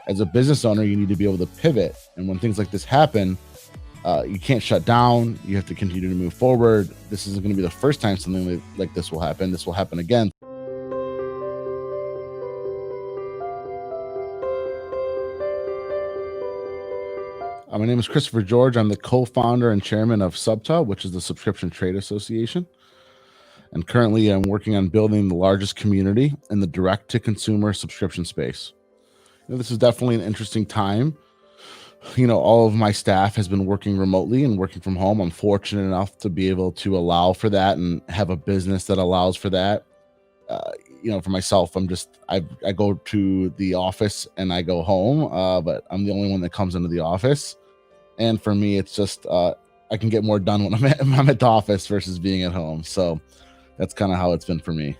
as a business owner, you need to be able to pivot. And when things like this happen, you can't shut down. You have to continue to move forward. This isn't going to be the first time something like this will happen. This will happen again. My name is Christopher George. I'm the co-founder and chairman of SUBTA, which is the Subscription Trade Association. And currently I'm working on building the largest community in the direct-to-consumer subscription space. This is definitely an interesting time. All of my staff has been working remotely and working from home. I'm fortunate enough to be able to allow for that and have a business that allows for that. For myself, I go to the office and I go home, but I'm the only one that comes into the office. And for me, it's just, I can get more done when I'm at the office versus being at home. So that's kind of how it's been for me.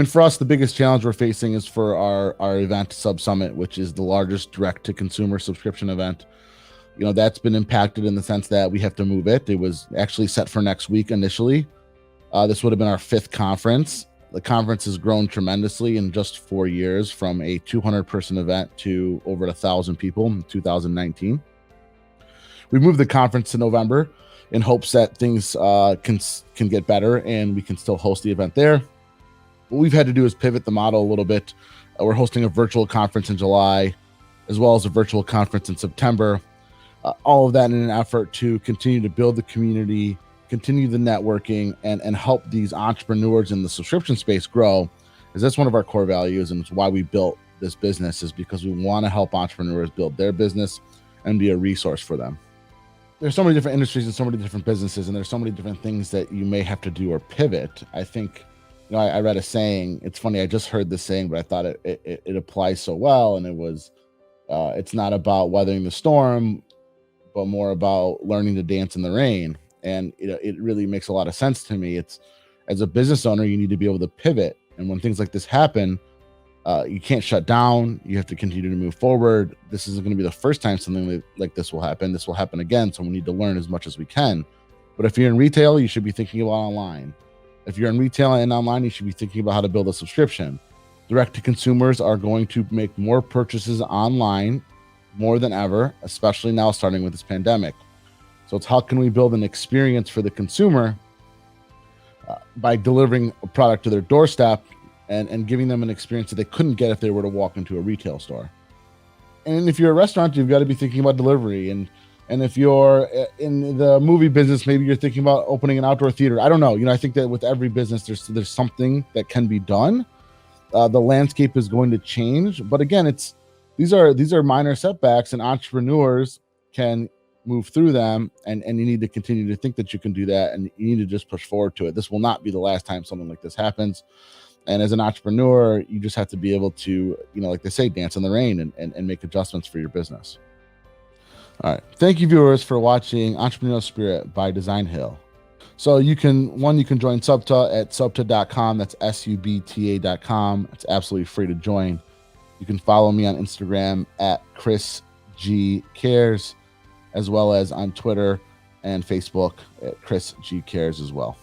For us, the biggest challenge we're facing is for our event, Sub Summit, which is the largest direct-to-consumer subscription event. That's been impacted in the sense that we have to move it. It was actually set for next week initially. This would have been our 5th conference. The conference has grown tremendously in just 4 years, from a 200-person event to over 1,000 people in 2019. We moved the conference to November in hopes that things can get better and we can still host the event there. What we've had to do is pivot the model a little bit. We're hosting a virtual conference in July, as well as a virtual conference in September. All of that in an effort to continue to build the community, continue the networking, and help these entrepreneurs in the subscription space grow, because that's one of our core values, and it's why we built this business, is because we want to help entrepreneurs build their business and be a resource for them. There's so many different industries and so many different businesses, and there's so many different things that you may have to do or pivot. I think, I read a saying. It's funny, I just heard this saying, but I thought it applies so well, and it was, it's not about weathering the storm, but more about learning to dance in the rain. And it really makes a lot of sense to me. It's, as a business owner, you need to be able to pivot. And when things like this happen, you can't shut down. You have to continue to move forward. This isn't going to be the first time something like this will happen. This will happen again. So we need to learn as much as we can. But if you're in retail, you should be thinking about online. If you're in retail and online, you should be thinking about how to build a subscription. Direct to consumers are going to make more purchases online more than ever, especially now starting with this pandemic. So it's how can we build an experience for the consumer by delivering a product to their doorstep and giving them an experience that they couldn't get if they were to walk into a retail store. And if you're a restaurant, you've got to be thinking about delivery. And if you're in the movie business, maybe you're thinking about opening an outdoor theater. I don't know. I think that with every business, there's something that can be done. The landscape is going to change. But again, these are minor setbacks, and entrepreneurs can move through them, and you need to continue to think that you can do that, and you need to just push forward to it. This will not be the last time something like this happens. And as an entrepreneur, you just have to be able to, like they say, dance in the rain and make adjustments for your business. All right. Thank you, viewers, for watching Entrepreneurial Spirit by Designhill. So you can join SUBTA at subta.com. That's SUBTA.com. It's absolutely free to join. You can follow me on Instagram at Chris G Cares, as well as on Twitter and Facebook at Chris G Cares as well.